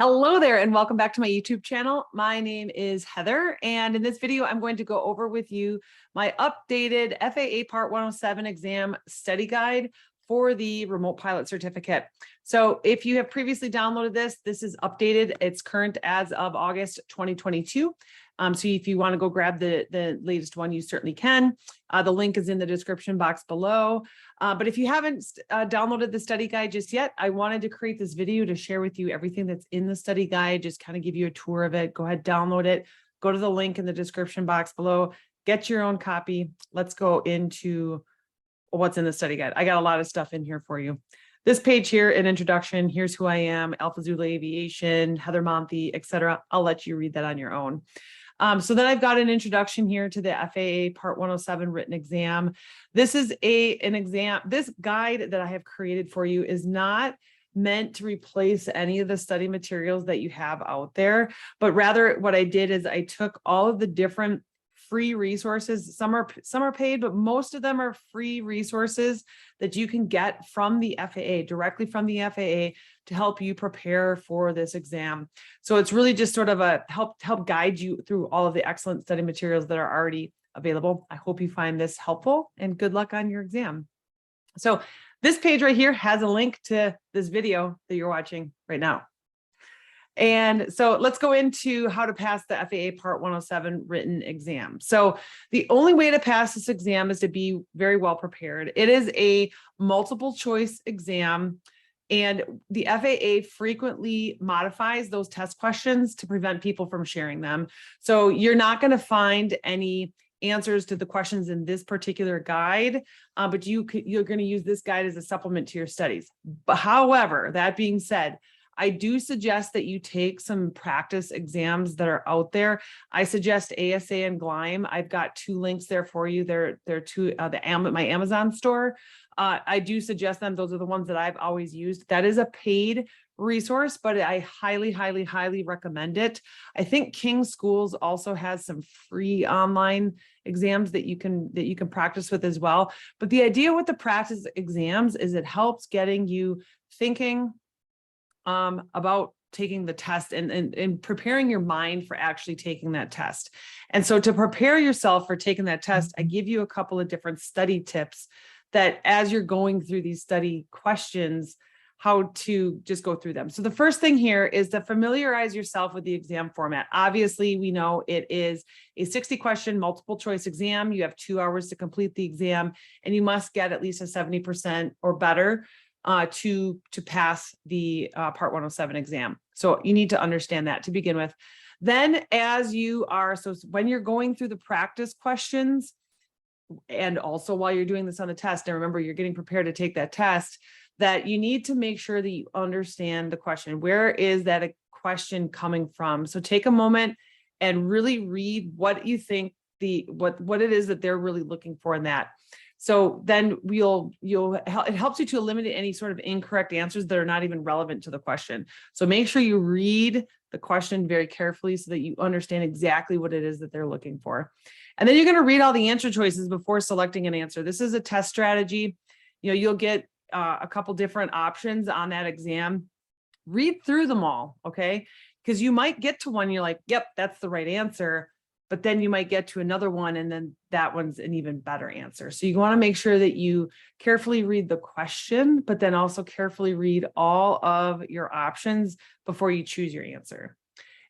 Hello there and welcome back to my YouTube channel. My name is Heather, and in this video, I'm going to go over with you my updated FAA Part 107 exam study guide for the remote pilot certificate. So if you have previously downloaded this is updated. It's current as of August 2022. So if you want to go grab the latest one, you certainly can. The link is in the description box below. But if you haven't downloaded the study guide just yet, I wanted to create this video to share with you everything that's in the study guide, just kind of give you a tour of it. Go ahead, download it, go to the link in the description box below, get your own copy. Let's go into what's in the study guide. I got a lot of stuff in here for you. This page here, an introduction, here's who I am, Alpha Zulu Aviation, Heather Monty, etc. I'll let you read that on your own. So then I've got an introduction here to the FAA Part 107 written exam. This is an exam. This guide that I have created for you is not meant to replace any of the study materials that you have out there, but rather what I did is I took all of the different free resources. Some are paid, but most of them are free resources that you can get from the FAA, directly from the FAA, to help you prepare for this exam. So it's really just sort of a help guide you through all of the excellent study materials that are already available. I hope you find this helpful, and good luck on your exam. So this page right here has a link to this video that you're watching right now. And so let's go into how to pass the FAA Part 107 written exam. So the only way to pass this exam is to be very well prepared. It is a multiple choice exam, and the FAA frequently modifies those test questions to prevent people from sharing them. So you're not going to find any answers to the questions in this particular guide, but you're going to use this guide as a supplement to your studies. But however, that being said, I do suggest that you take some practice exams that are out there. I suggest ASA and GLIME. I've got two links there for you. They're to my Amazon store. I do suggest them. Those are the ones that I've always used. That is a paid resource, but I highly, highly, highly recommend it. I think King Schools also has some free online exams that you can practice with as well. But the idea with the practice exams is it helps getting you thinking about taking the test and preparing your mind for actually taking that test. And so to prepare yourself for taking that test, I give you a couple of different study tips that as you're going through these study questions, how to just go through them. So the first thing here is to familiarize yourself with the exam format. Obviously, we know it is a 60-question multiple choice exam. You have 2 hours to complete the exam, and you must get at least a 70% or better to pass the Part 107 exam. So you need to understand that to begin with. Then so when you're going through the practice questions, and also while you're doing this on the test, and remember, you're getting prepared to take that test, that you need to make sure that you understand the question. Where is that question coming from? So take a moment and really read what you think what it is that they're really looking for in that. So then it helps you to eliminate any sort of incorrect answers that are not even relevant to the question. So make sure you read the question very carefully so that you understand exactly what it is that they're looking for. And then you're going to read all the answer choices before selecting an answer. This is a test strategy. You'll get a couple different options on that exam. Read through them all, okay? Because you might get to one, you're like, yep, that's the right answer. But then you might get to another one, and then that one's an even better answer. So you want to make sure that you carefully read the question, but then also carefully read all of your options before you choose your answer.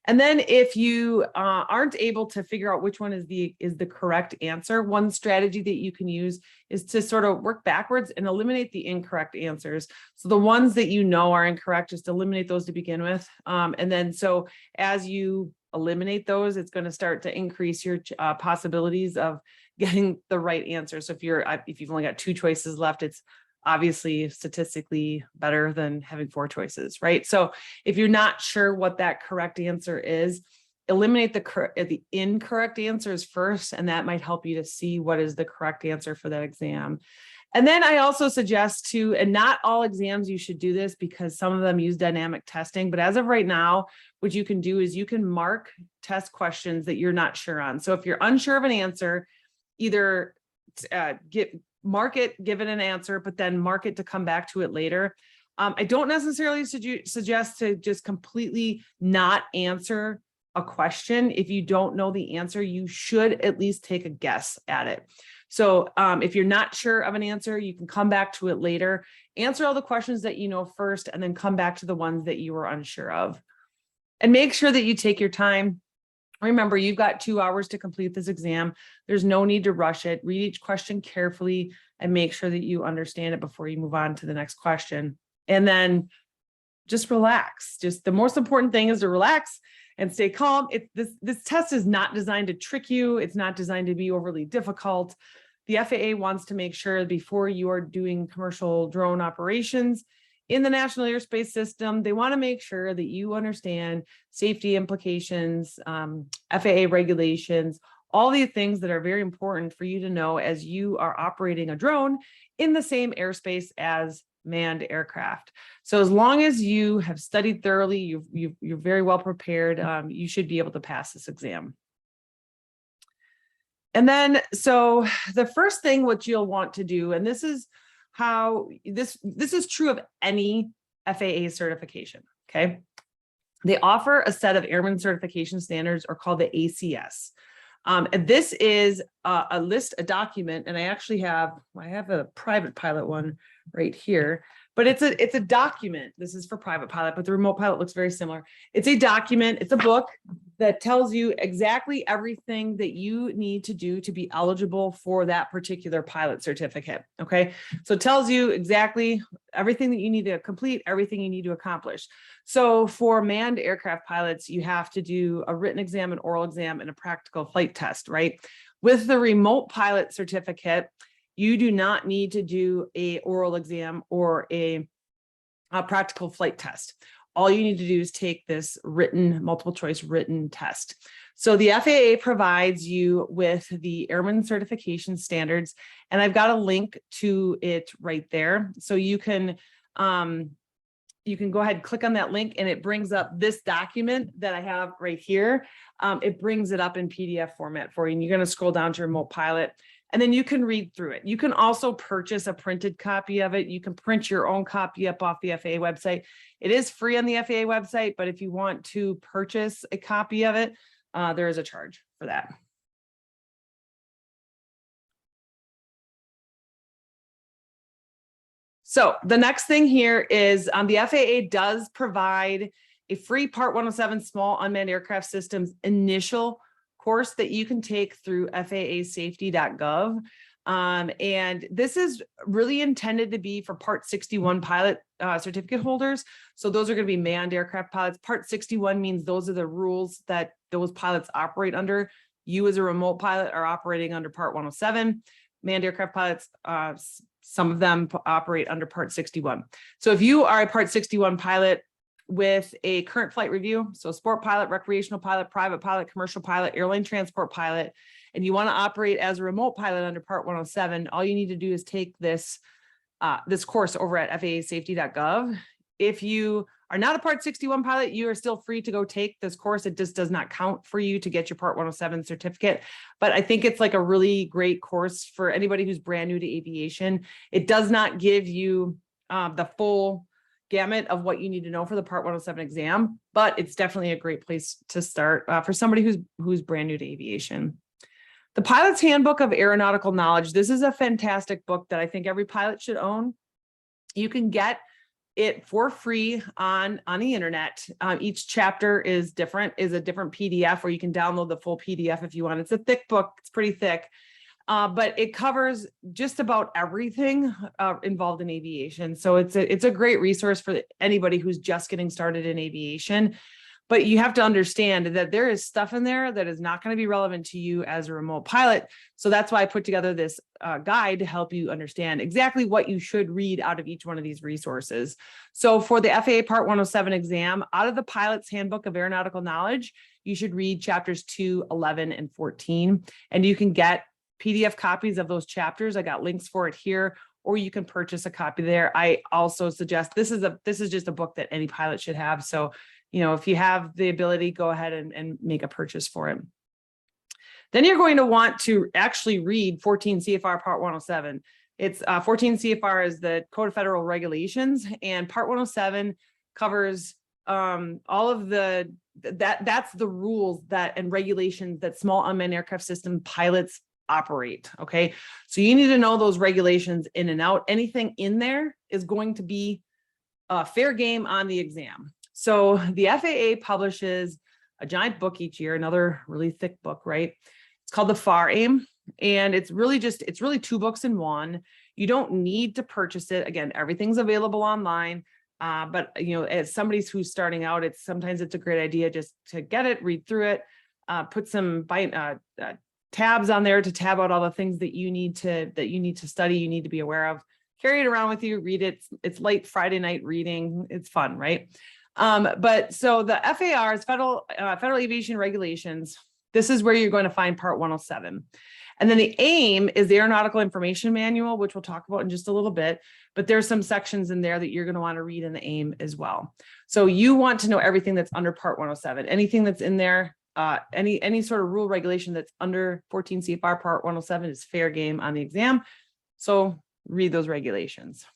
And then if you aren't able to figure out which one is the correct answer, one strategy that you can use is to sort of work backwards and eliminate the incorrect answers. So the ones that you know are incorrect, just eliminate those to begin with. And then so as you eliminate those, it's going to start to increase your possibilities of getting the right answer. So if you've only got 2 choices left, it's obviously statistically better than having 4 choices, right? So if you're not sure what that correct answer is, eliminate the incorrect answers first, and that might help you to see what is the correct answer for that exam. And then I also suggest and not all exams you should do this because some of them use dynamic testing, but as of right now, what you can do is you can mark test questions that you're not sure on. So if you're unsure of an answer, either mark it, give it an answer, but then mark it to come back to it later. I don't necessarily suggest to just completely not answer a question. If you don't know the answer, you should at least take a guess at it. So if you're not sure of an answer, you can come back to it later, answer all the questions that you know first, and then come back to the ones that you were unsure of. And make sure that you take your time. Remember, you've got 2 hours to complete this exam. There's no need to rush it. Read each question carefully and make sure that you understand it before you move on to the next question. And then just relax. Just the most important thing is to relax and stay calm. This test is not designed to trick you. It's not designed to be overly difficult. The FAA wants to make sure before you are doing commercial drone operations in the National Airspace System, they want to make sure that you understand safety implications, FAA regulations, all these things that are very important for you to know as you are operating a drone in the same airspace as manned aircraft. So as long as you have studied thoroughly, you're very well prepared, you should be able to pass this exam. And then, so the first thing what you'll want to do, and this is how this is true of any FAA certification, okay? They offer a set of airman certification standards, or called the ACS. And this is a document, and I have a private pilot one right here, but it's a document. This is for private pilot, but the remote pilot looks very similar. It's a document, it's a book that tells you exactly everything that you need to do to be eligible for that particular pilot certificate, okay? So it tells you exactly everything that you need to complete, everything you need to accomplish. So for manned aircraft pilots, you have to do a written exam, an oral exam, and a practical flight test, right? With the remote pilot certificate, you do not need to do an oral exam or a practical flight test. All you need to do is take this multiple choice written test. So the FAA provides you with the Airman Certification Standards, and I've got a link to it right there. So you can go ahead and click on that link, and it brings up this document that I have right here. It brings it up in PDF format for you, and you're going to scroll down to remote pilot, and then you can read through it. You can also purchase a printed copy of it. You can print your own copy up off the FAA website. It is free on the FAA website, but if you want to purchase a copy of it, there is a charge for that. So the next thing here is the FAA does provide a free Part 107 Small Unmanned Aircraft Systems initial course that you can take through FAAsafety.gov. And this is really intended to be for Part 61 pilot certificate holders. So those are going to be manned aircraft pilots. Part 61 means those are the rules that those pilots operate under. You as a remote pilot are operating under Part 107. Manned aircraft pilots, some of them operate under Part 61. So if you are a Part 61 pilot with a current flight review, so sport pilot, recreational pilot, private pilot, commercial pilot, airline transport pilot, and you want to operate as a remote pilot under Part 107, all you need to do is take this course over at FAAsafety.gov. If you are not a Part 61 pilot, you are still free to go take this course. It just does not count for you to get your Part 107 certificate. But I think it's like a really great course for anybody who's brand new to aviation. It does not give you the full gamut of what you need to know for the Part 107 exam, but it's definitely a great place to start for somebody who's brand new to aviation. The Pilot's Handbook of Aeronautical Knowledge. This is a fantastic book that I think every pilot should own. You can get it for free on the internet. Each chapter is a different PDF, or you can download the full PDF if you want. It's a thick book, it's pretty thick, but it covers just about everything involved in aviation. So it's a great resource for anybody who's just getting started in aviation. But you have to understand that there is stuff in there that is not going to be relevant to you as a remote pilot. So that's why I put together this guide to help you understand exactly what you should read out of each one of these resources. So for the FAA Part 107 exam, out of the Pilot's Handbook of Aeronautical Knowledge, you should read chapters 2, 11, and 14. And you can get PDF copies of those chapters. I got links for it here, or you can purchase a copy there. I also suggest this is just a book that any pilot should have. So if you have the ability, go ahead and make a purchase for it. Then you're going to want to actually read 14 CFR Part 107. It's 14 CFR is the Code of Federal Regulations, and Part 107 covers all of that's the rules that and regulations that small unmanned aircraft system pilots operate. Okay, so you need to know those regulations in and out. Anything in there is going to be fair game on the exam. So the FAA publishes a giant book each year, another really thick book, right? It's called the FAR AIM, and it's really 2 books in one. You don't need to purchase it. Again, everything's available online. But as somebody who's starting out, sometimes it's a great idea just to get it, read through it, put some tabs on there to tab out all the things that you need to study, you need to be aware of. Carry it around with you, read it. It's late Friday night reading. It's fun, right? But so the FAR's Federal Aviation Regulations, this is where you're going to find Part 107. And then the AIM is the Aeronautical Information Manual, which we'll talk about in just a little bit, but there's some sections in there that you're going to want to read in the AIM as well. So you want to know everything that's under Part 107, anything that's in there, any sort of rule regulation that's under 14 CFR Part 107 is fair game on the exam. So read those regulations.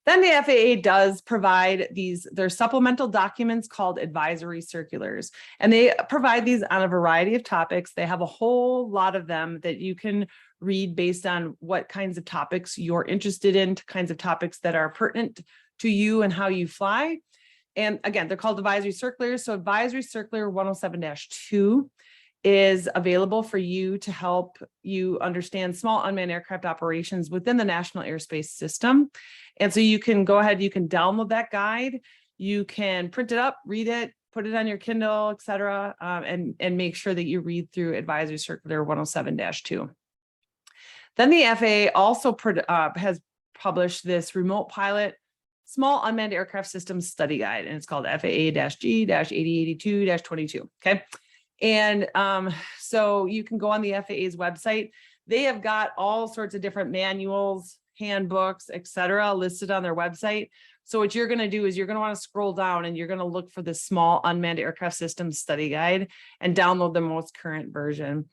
Then the FAA does provide their supplemental documents called advisory circulars, and they provide these on a variety of topics. They have a whole lot of them that you can read based on what kinds of topics you're interested in, kinds of topics that are pertinent to you and how you fly. And again, they're called advisory circulars. So Advisory Circular 107-2 is available for you to help you understand small unmanned aircraft operations within the National Airspace System. And so you can go ahead, you can download that guide, you can print it up, read it, put it on your Kindle, et cetera, and make sure that you read through Advisory Circular 107-2. Then the FAA also has published this Remote Pilot Small Unmanned Aircraft Systems Study Guide, and it's called FAA-G-8082-22, okay? And so you can go on the FAA's website. They have got all sorts of different manuals, handbooks, et cetera, listed on their website. So what you're going to do is you're going to want to scroll down and you're going to look for the Small Unmanned Aircraft Systems Study Guide and download the most current version.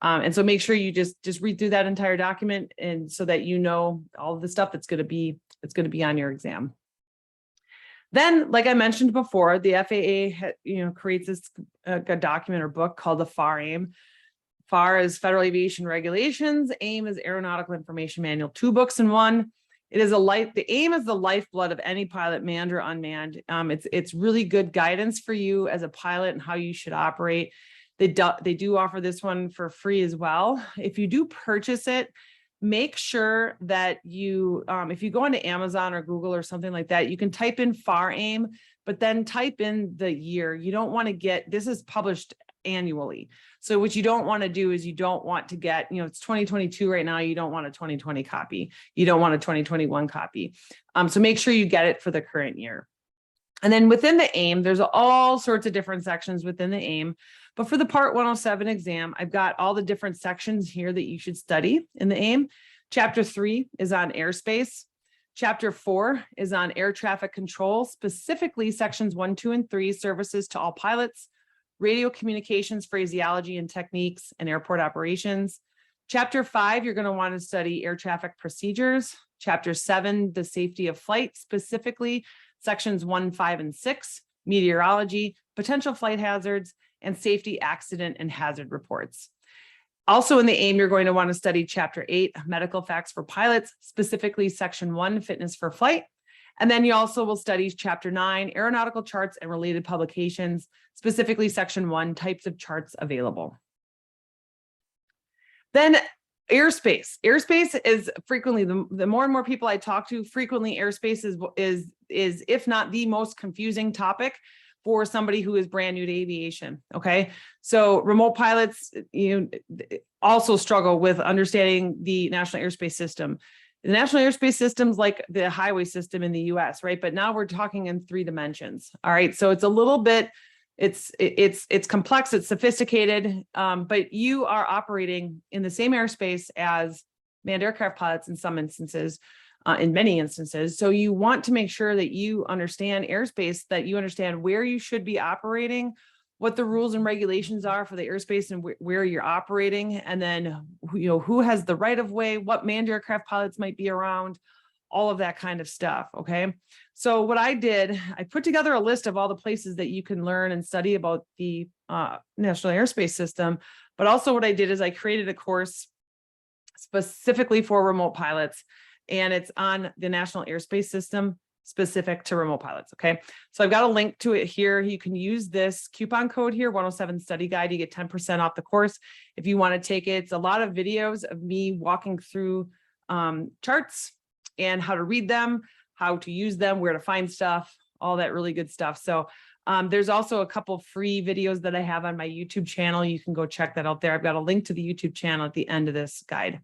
And so make sure you just read through that entire document, and so that you know all of the stuff that's going to be on your exam. Then, like I mentioned before, the FAA creates this a document or book called the FAR AIM. FAR is Federal Aviation Regulations. AIM is Aeronautical Information Manual. 2 books in one. The AIM is the lifeblood of any pilot, manned or unmanned. It's really good guidance for you as a pilot and how you should operate. They do offer this one for free as well. If you do purchase it, make sure that you, if you go into Amazon or Google or something like that, you can type in FAR AIM, but then type in the year. You don't want to this is published annually. So what you don't want to do is you don't want to get, it's 2022 right now. You don't want a 2020 copy. You don't want a 2021 copy. So make sure you get it for the current year. And then within the AIM, there's all sorts of different sections within the AIM. But for the Part 107 exam, I've got all the different sections here that you should study in the AIM. Chapter 3 is on airspace. Chapter 4 is on air traffic control, specifically sections 1, 2, and 3, services to all pilots, radio communications, phraseology and techniques, and airport operations. Chapter 5, you're going to want to study air traffic procedures. Chapter 7, the safety of flight, specifically sections 1, 5, and 6, meteorology, potential flight hazards, and safety, accident, and hazard reports. Also in the AIM, you're going to want to study Chapter 8, medical facts for pilots, specifically Section 1, fitness for flight. And then you also will study Chapter 9, aeronautical charts and related publications, specifically Section 1, types of charts available. Then airspace. Airspace is frequently, the more and more people I talk to, frequently airspace is if not the most confusing topic for somebody who is brand new to aviation. Okay, so remote pilots, also struggle with understanding the National Airspace System. The National Airspace System is like the highway system in the U.S., right? But now we're talking in 3 dimensions. All right, so it's a little bit, it's complex, it's sophisticated, but you are operating in the same airspace as manned aircraft pilots in some instances. In many instances. So you want to make sure that you understand airspace, that you understand where you should be operating, what the rules and regulations are for the airspace and where you're operating, and then who has the right of way, what manned aircraft pilots might be around, all of that kind of stuff. Okay. So what I did, I put together a list of all the places that you can learn and study about the National Airspace System. But also what I did is I created a course specifically for remote pilots, and it's on the National Airspace System specific to remote pilots. Okay. So I've got a link to it here. You can use this coupon code here, 107 study guide. You get 10% off the course if you want to take it. It's a lot of videos of me walking through charts and how to read them, how to use them, where to find stuff, all that really good stuff. So there's also a couple free videos that I have on my YouTube channel. You can go check that out there. I've got a link to the YouTube channel at the end of this guide.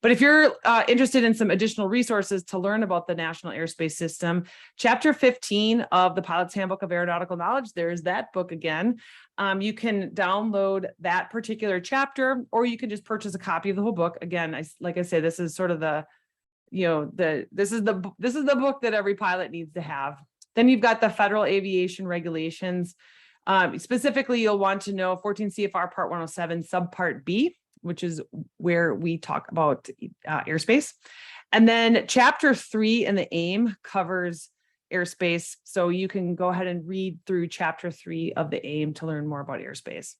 But if you're interested in some additional resources to learn about the National Airspace System, Chapter 15 of the Pilots Handbook of Aeronautical Knowledge, there's that book again. You can download that particular chapter, or you can just purchase a copy of the whole book. Again, like I say, this is sort of the this is the book that every pilot needs to have. Then you've got the federal aviation regulations. Specifically, you'll want to know 14 CFR Part 107 Subpart B, which is where we talk about airspace. And then Chapter 3 in the AIM covers airspace. So you can go ahead and read through Chapter 3 of the AIM to learn more about airspace.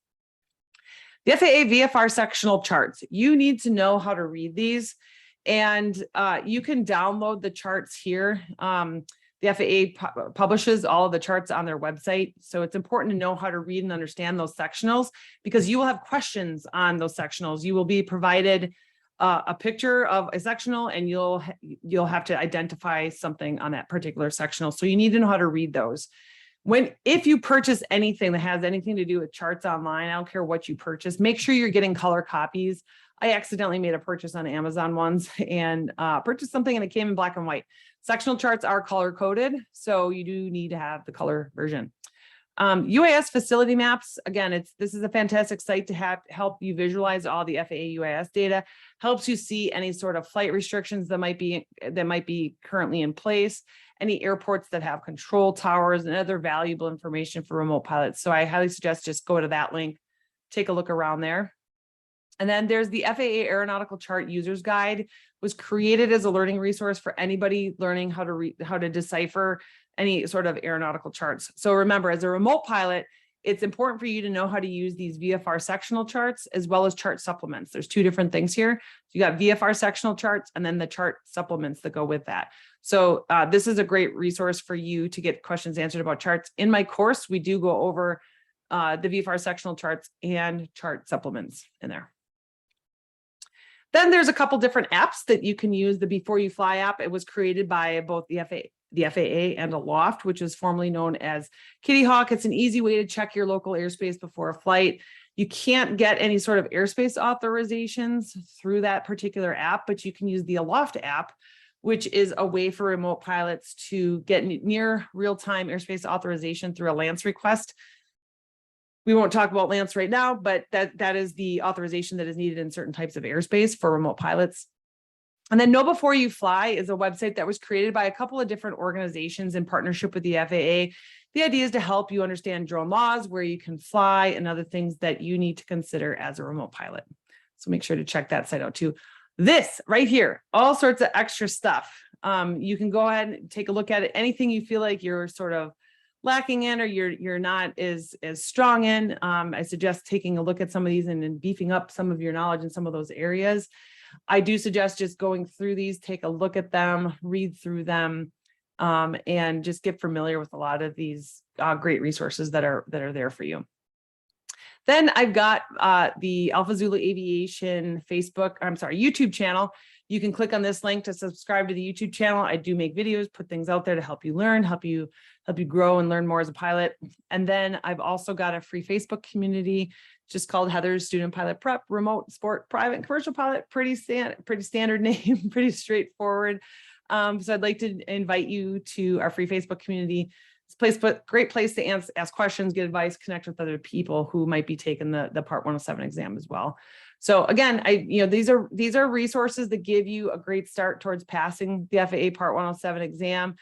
The FAA VFR Sectional Charts. You need to know how to read these. And you can download the charts here. The FAA publishes all of the charts on their website. So it's important to know how to read and understand those sectionals, because you will have questions on those sectionals. You will be provided a picture of a sectional, and you'll have to identify something on that particular sectional. So you need to know how to read those. If you purchase anything that has anything to do with charts online, I don't care what you purchase, make sure you're getting color copies. I accidentally made a purchase on Amazon once and purchased something and it came in black and white. Sectional charts are color coded, so you do need to have the color version. UAS facility maps, again, this is a fantastic site to help you visualize all the FAA UAS data, helps you see any sort of flight restrictions that might be currently in place, any airports that have control towers and other valuable information for remote pilots. So I highly suggest just go to that link, take a look around there. And then there's the FAA Aeronautical Chart User's Guide, was created as a learning resource for anybody learning how to decipher any sort of aeronautical charts. So remember, as a remote pilot, it's important for you to know how to use these VFR sectional charts as well as chart supplements. There's two different things here. You got VFR sectional charts and then the chart supplements that go with that. So this is a great resource for you to get questions answered about charts. In my course, we do go over the VFR sectional charts and chart supplements in there. Then there's a couple different apps that you can use. The Before You Fly app, it was created by both the FAA and Aloft, which is formerly known as Kitty Hawk. It's an easy way to check your local airspace before a flight. You can't get any sort of airspace authorizations through that particular app, but you can use the Aloft app, which is a way for remote pilots to get near real-time airspace authorization through a LANC request. We won't talk about LANC right now, but that is the authorization that is needed in certain types of airspace for remote pilots. And then Know Before You Fly is a website that was created by a couple of different organizations in partnership with the FAA. The idea is to help you understand drone laws, where you can fly, and other things that you need to consider as a remote pilot. So make sure to check that site out too. This right here, all sorts of extra stuff. You can go ahead and take a look at it. Anything you feel like you're sort of lacking in or you're not as strong in, I suggest taking a look at some of these and beefing up some of your knowledge in some of those areas. I do suggest just going through these, take a look at them, read through them, and just get familiar with a lot of these great resources that are there for you. Then I've got the Alpha Zulu Aviation YouTube channel. You can click on this link to subscribe to the YouTube channel. I do make videos, put things out there to help you learn, help you grow and learn more as a pilot. And then I've also got a free Facebook community just called Heather's Student Pilot Prep, Remote Sport Private and Commercial Pilot. Pretty standard name, pretty straightforward. So I'd like to invite you to our free Facebook community. It's a great place to ask questions, get advice, connect with other people who might be taking the Part 107 exam as well. So again, these are resources that give you a great start towards passing the FAA Part 107 exam.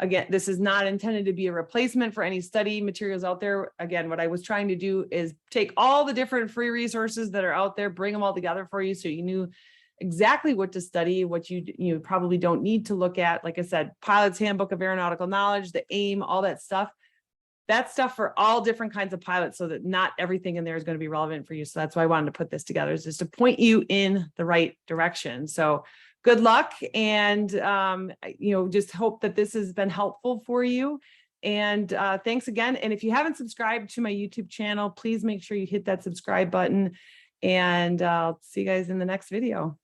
Again, this is not intended to be a replacement for any study materials out there. Again, what I was trying to do is take all the different free resources that are out there, bring them all together for you so you knew exactly what to study, what you probably don't need to look at. Like I said, Pilots Handbook of Aeronautical Knowledge, the AIM, all that stuff. That's stuff for all different kinds of pilots, so that not everything in there is going to be relevant for you. So that's why I wanted to put this together, is just to point you in the right direction. So good luck, and just hope that this has been helpful for you. And thanks again. And if you haven't subscribed to my YouTube channel, please make sure you hit that subscribe button. And I'll see you guys in the next video.